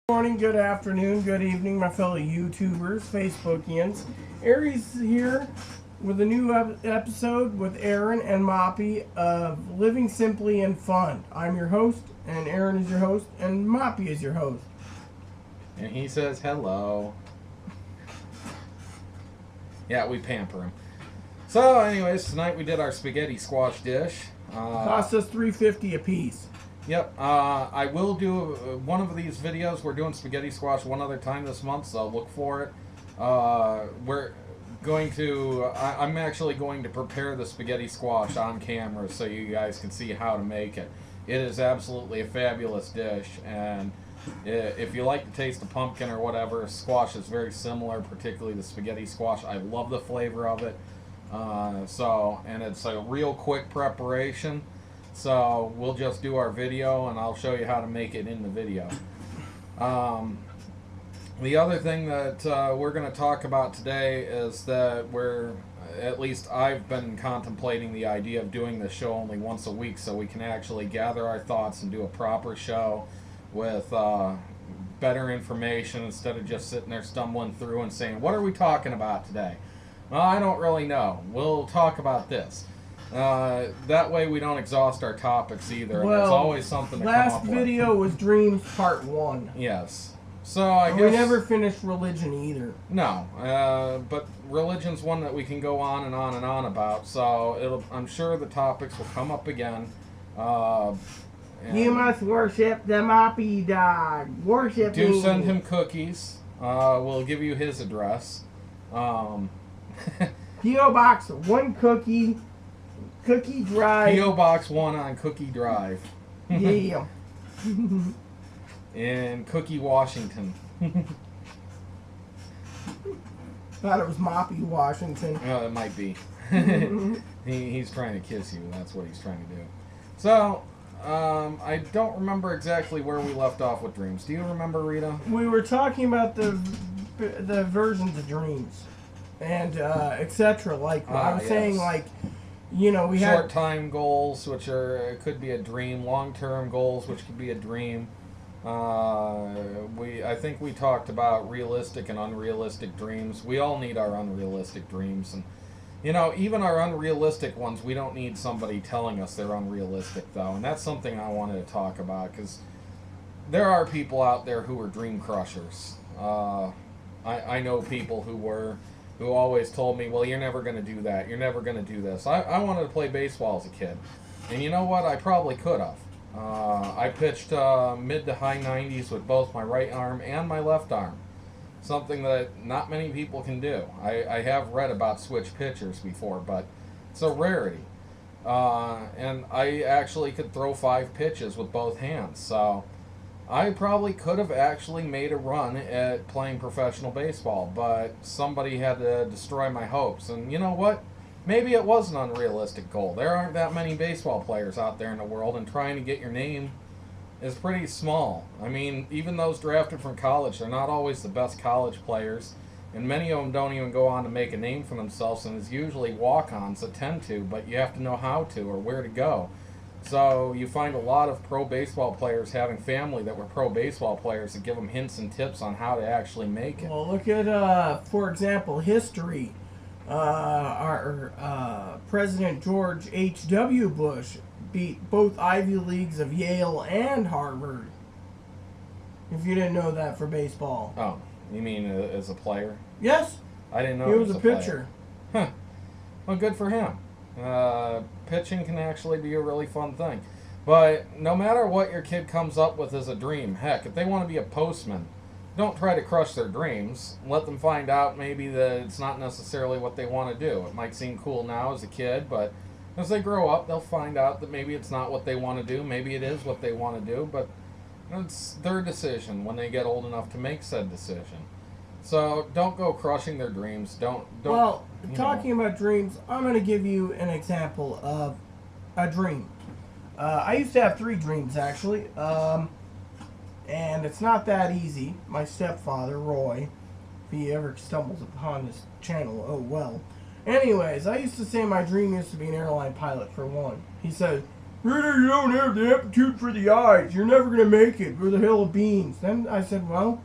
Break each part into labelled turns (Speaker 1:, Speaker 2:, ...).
Speaker 1: Morning, good afternoon, good evening, my fellow YouTubers, Facebookians. Aries here with a new episode with Aaron and Moppy of Living Simply and Fun. I'm your host, and Aaron is your host, and Moppy is your host.
Speaker 2: And he says hello. Yeah, we pamper him. So, anyways, tonight we did our spaghetti squash dish.
Speaker 1: Cost us $3.50 a piece.
Speaker 2: Yep, I will do one of these videos. We're doing spaghetti squash one other time this month, so look for it. We're going to, I'm actually going to prepare the spaghetti squash on camera so you guys can see how to make it. It is absolutely a fabulous dish, and if you like the taste of pumpkin or whatever, squash is very similar, particularly the spaghetti squash. I love the flavor of it. And it's a real quick preparation. So we'll just do our video and I'll show you how to make it in the video. The other thing that we're going to talk about today is that at least I've been contemplating the idea of doing this show only once a week so we can actually gather our thoughts and do a proper show with better information instead of just sitting there stumbling through and saying, what are we talking about today? Well, I don't really know. We'll talk about this. That way we don't exhaust our topics either.
Speaker 1: Well,
Speaker 2: and there's always something to come up with.
Speaker 1: Last video was Dreams Part 1.
Speaker 2: Yes. So I guess...
Speaker 1: We never finished religion either.
Speaker 2: No. But religion's one that we can go on and on and on about. So I'm sure the topics will come up again.
Speaker 1: You must worship the Moppy Dog. Worship
Speaker 2: Do
Speaker 1: me.
Speaker 2: send him cookies. We'll give you his address.
Speaker 1: P.O. Box 1 Cookie Drive.
Speaker 2: P.O. Box 1 on Cookie Drive.
Speaker 1: Yeah.
Speaker 2: In Cookie, Washington.
Speaker 1: Thought it was Moppy, Washington.
Speaker 2: Oh, it might be. He's trying to kiss you. That's what he's trying to do. So, I don't remember exactly where we left off with dreams. Do you remember, Rita?
Speaker 1: We were talking about the versions of dreams and etc. Like I was saying, like, you know, we
Speaker 2: short time goals, which could be a dream. Long term goals, which could be a dream. I think we talked about realistic and unrealistic dreams. We all need our unrealistic dreams, and you know, even our unrealistic ones, we don't need somebody telling us they're unrealistic, though. And that's something I wanted to talk about, because there are people out there who are dream crushers. I know people who always told me, well, you're never going to do that. You're never going to do this. I wanted to play baseball as a kid. And you know what? I probably could have. I pitched mid to high 90s with both my right arm and my left arm. Something that not many people can do. I have read about switch pitchers before, but it's a rarity. And I actually could throw 5 pitches with both hands. So I probably could have actually made a run at playing professional baseball, but somebody had to destroy my hopes. And you know what? Maybe it was an unrealistic goal. There aren't that many baseball players out there in the world, and trying to get your name is pretty small. I mean, even those drafted from college, they're not always the best college players, and many of them don't even go on to make a name for themselves, and it's usually walk-ons that tend to, but you have to know how to or where to go. So you find a lot of pro baseball players having family that were pro baseball players that give them hints and tips on how to actually make it.
Speaker 1: Well, look at, for example, history. Our President George H.W. Bush beat both Ivy Leagues of Yale and Harvard. If you didn't know that for baseball.
Speaker 2: Oh, you mean as a player?
Speaker 1: Yes.
Speaker 2: I didn't know
Speaker 1: he was a pitcher.
Speaker 2: Huh. Well, good for him. Pitching can actually be a really fun thing. But no matter what your kid comes up with as a dream, heck, if they want to be a postman, don't try to crush their dreams. Let them find out maybe that it's not necessarily what they want to do. It might seem cool now as a kid, but as they grow up, they'll find out that maybe it's not what they want to do. Maybe it is what they want to do, but it's their decision when they get old enough to make said decision. So don't go crushing their dreams.
Speaker 1: Well, talking about dreams, I'm going to give you an example of a dream. I used to have 3 dreams, actually. And it's not that easy. My stepfather, Roy, if he ever stumbles upon this channel, oh well. Anyways, I used to say my dream used to be an airline pilot, for one. He said, Brother, you don't have the aptitude for the eyes. You're never going to make it for the hill of beans. Then I said, well,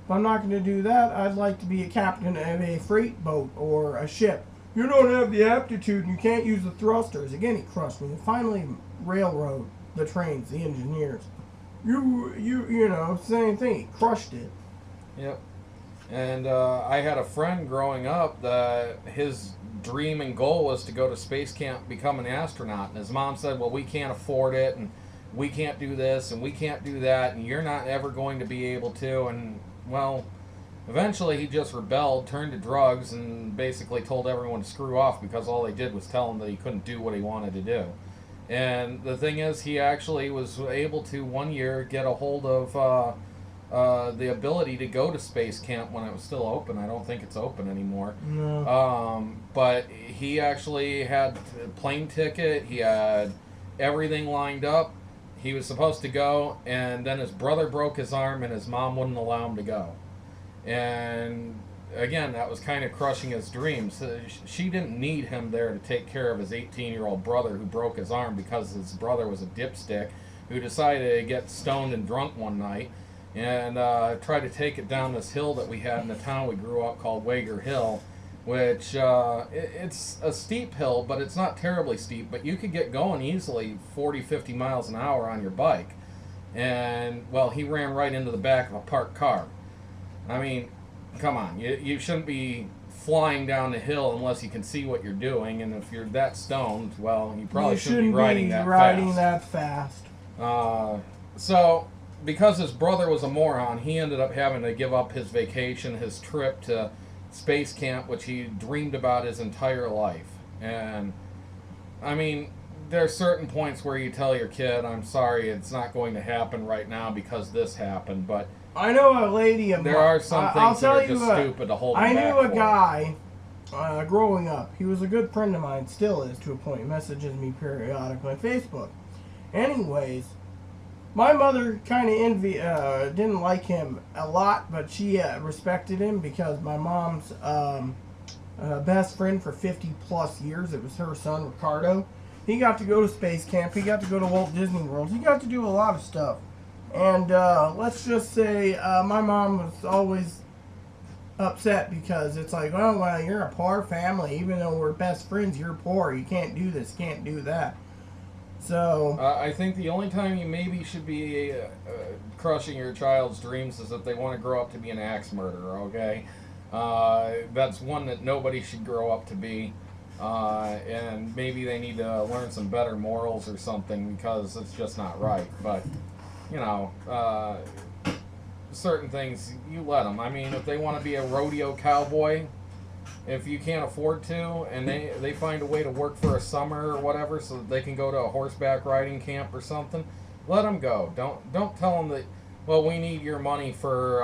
Speaker 1: if I'm not going to do that, I'd like to be a captain of a freight boat or a ship. You don't have the aptitude and you can't use the thrusters. Again, he crushed me. And finally, railroad, the trains, the engineers. You know, same thing. He crushed it.
Speaker 2: Yep. And I had a friend growing up that his dream and goal was to go to space camp, become an astronaut. And his mom said, well, we can't afford it, and we can't do this, and we can't do that, and you're not ever going to be able to. And, well, eventually he just rebelled, turned to drugs, and basically told everyone to screw off because all they did was tell him that he couldn't do what he wanted to do. And the thing is, he actually was able to, one year, get a hold of the ability to go to space camp when it was still open. I don't think it's open anymore.
Speaker 1: No.
Speaker 2: But he actually had a plane ticket. He had everything lined up. He was supposed to go, and then his brother broke his arm, and his mom wouldn't allow him to go. And again, that was kind of crushing his dreams. She didn't need him there to take care of his 18-year-old brother who broke his arm because his brother was a dipstick who decided to get stoned and drunk one night and tried to take it down this hill that we had in the town we grew up called Wager Hill, which it's a steep hill, but it's not terribly steep, but you could get going easily 40, 50 miles an hour on your bike. And, well, he ran right into the back of a parked car. I mean, come on, you shouldn't be flying down the hill unless you can see what you're doing, and if you're that stoned, well, you probably shouldn't be riding that fast. So, because his brother was a moron, he ended up having to give up his vacation, his trip to space camp, which he dreamed about his entire life. And, I mean, there are certain points where you tell your kid, I'm sorry, it's not going to happen right now because this happened, but
Speaker 1: I know a lady.
Speaker 2: There are some things that are just stupid to hold
Speaker 1: I
Speaker 2: back
Speaker 1: knew a
Speaker 2: for.
Speaker 1: guy growing up. He was a good friend of mine, still is to a point. He messages me periodically on Facebook. Anyways, my mother kind of didn't like him a lot, but she respected him because my mom's best friend for 50 plus years, it was her son, Ricardo. He got to go to space camp. He got to go to Walt Disney World. He got to do a lot of stuff. And let's just say my mom was always upset because it's like, oh, well, you're a poor family. Even though we're best friends, you're poor. You can't do this, can't do that. So
Speaker 2: I think the only time you maybe should be crushing your child's dreams is if they want to grow up to be an axe murderer, okay? That's one that nobody should grow up to be. And maybe they need to learn some better morals or something because it's just not right. But you know, certain things, you let them. I mean, if they want to be a rodeo cowboy, if you can't afford to, and they find a way to work for a summer or whatever so that they can go to a horseback riding camp or something, let them go. Don't tell them that, well, we need your money for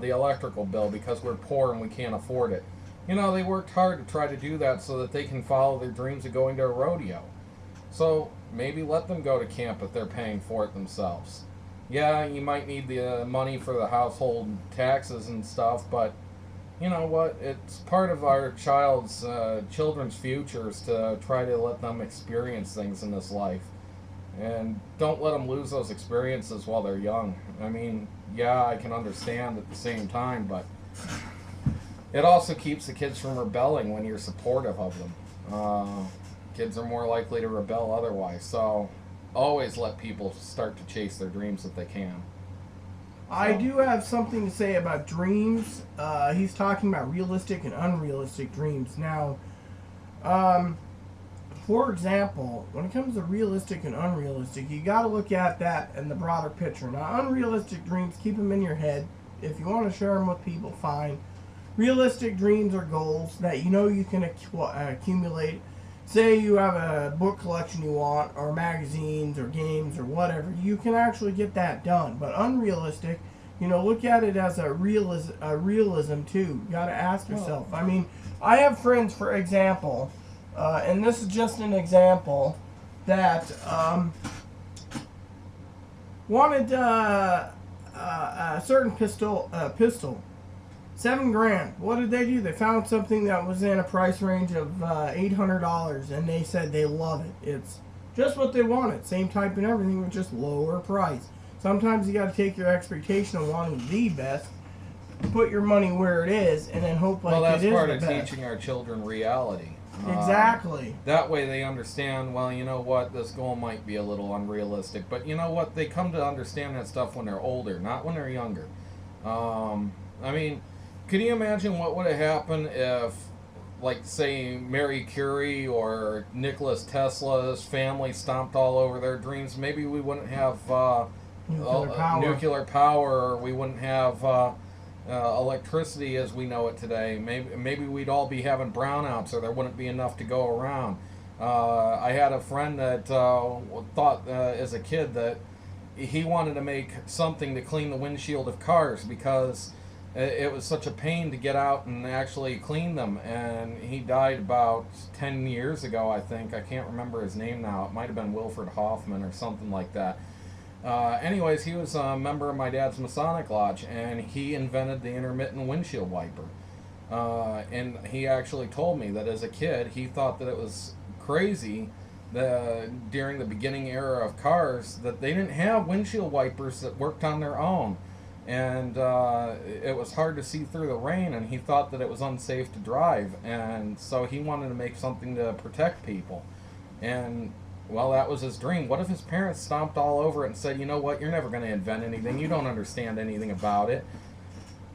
Speaker 2: the electrical bill because we're poor and we can't afford it. You know, they worked hard to try to do that so that they can follow their dreams of going to a rodeo. So maybe let them go to camp if they're paying for it themselves. Yeah, you might need the money for the household taxes and stuff, but you know what? It's part of our children's futures to try to let them experience things in this life. And don't let them lose those experiences while they're young. I mean, yeah, I can understand at the same time, but it also keeps the kids from rebelling when you're supportive of them. Kids are more likely to rebel otherwise, so always let people start to chase their dreams if they can.
Speaker 1: I do have something to say about dreams. He's talking about realistic and unrealistic dreams. Now, for example, when it comes to realistic and unrealistic, you got to look at that in the broader picture. Now, unrealistic dreams, keep them in your head. If you want to share them with people, fine. Realistic dreams are goals that you know you can accumulate. Say you have a book collection you want, or magazines, or games, or whatever. You can actually get that done. But unrealistic, you know, look at it as a realism too. You got to ask yourself. I mean, I have friends, for example, and this is just an example, that wanted a certain pistol. $7,000. What did they do? They found something that was in a price range of $800, and they said they love it. It's just what they wanted. Same type and everything, with just lower price. Sometimes you got to take your expectation of wanting the best, put your money where it is, and then hope like
Speaker 2: well, that's
Speaker 1: it is
Speaker 2: part
Speaker 1: the
Speaker 2: of
Speaker 1: best.
Speaker 2: teaching our children reality.
Speaker 1: Exactly.
Speaker 2: That way they understand, well, you know what, this goal might be a little unrealistic, but you know what, they come to understand that stuff when they're older, not when they're younger. I mean, could you imagine what would have happened if, like, say, Mary Curie or Nicholas Tesla's family stomped all over their dreams? Maybe we wouldn't have nuclear power, or we wouldn't have electricity as we know it today. Maybe we'd all be having brownouts, or there wouldn't be enough to go around. I had a friend that thought as a kid that he wanted to make something to clean the windshield of cars because it was such a pain to get out and actually clean them. And he died about 10 years ago, I think. I can't remember his name now. It might have been Wilfred Hoffman or something like that. Anyways, he was a member of my dad's Masonic Lodge, and he invented the intermittent windshield wiper. And he actually told me that as a kid, he thought that it was crazy during the beginning era of cars that they didn't have windshield wipers that worked on their own. And it was hard to see through the rain, and he thought that it was unsafe to drive. And so he wanted to make something to protect people. And well, that was his dream. What if his parents stomped all over it and said, you know what, you're never going to invent anything. You don't understand anything about it.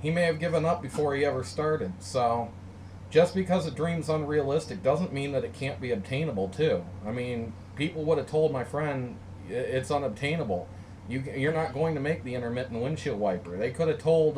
Speaker 2: He may have given up before he ever started. So just because a dream's unrealistic doesn't mean that it can't be obtainable, too. I mean, people would have told my friend it's unobtainable. You're not going to make the intermittent windshield wiper. They could have told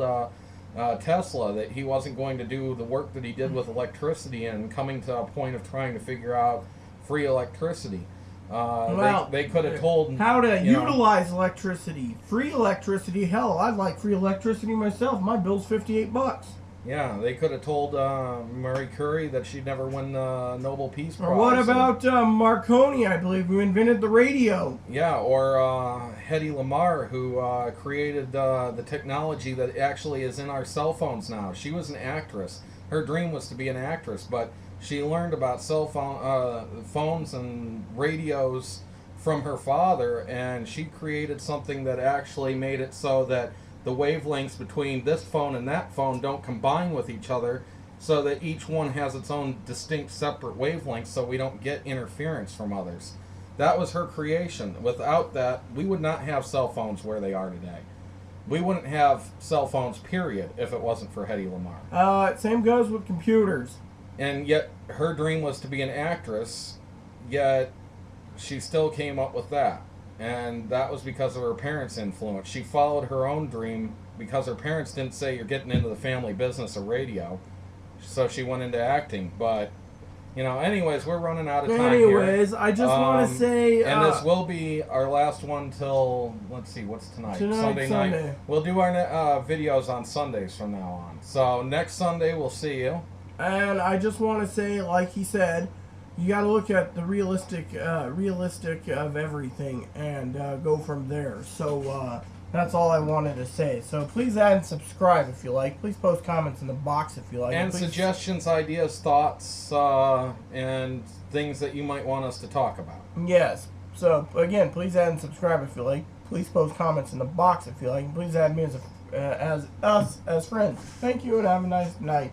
Speaker 2: Tesla that he wasn't going to do the work that he did with electricity and coming to a point of trying to figure out free electricity.
Speaker 1: Well,
Speaker 2: they could have told
Speaker 1: how to utilize electricity, free electricity. Hell, I'd like free electricity myself. My bill's $58.
Speaker 2: Yeah, they could have told Marie Curie that she'd never win the Nobel Peace Prize.
Speaker 1: Or what about Marconi, I believe, who invented the radio?
Speaker 2: Yeah, or Hedy Lamarr, who created the technology that actually is in our cell phones now. She was an actress. Her dream was to be an actress, but she learned about phones and radios from her father, and she created something that actually made it so that the wavelengths between this phone and that phone don't combine with each other, so that each one has its own distinct separate wavelengths, so we don't get interference from others. That was her creation. Without that, we would not have cell phones where they are today. We wouldn't have cell phones, period, if it wasn't for Hedy Lamarr.
Speaker 1: Same goes with computers.
Speaker 2: And yet, her dream was to be an actress, yet she still came up with that. And that was because of her parents' influence. She followed her own dream because her parents didn't say you're getting into the family business of radio. So she went into acting. But, anyways, we're running out of time here.
Speaker 1: I just want to say...
Speaker 2: and this will be our last one till, let's see, what's tonight? Sunday night. We'll do our videos on Sundays from now on. So next Sunday, we'll see you.
Speaker 1: And I just want to say, like he said, you got to look at the realistic of everything and go from there. So that's all I wanted to say. So please add and subscribe if you like. Please post comments in the box if you like.
Speaker 2: And suggestions, ideas, thoughts, and things that you might want us to talk about.
Speaker 1: Yes. So again, please add and subscribe if you like. Please post comments in the box if you like. And please add me as us as friends. Thank you and have a nice night.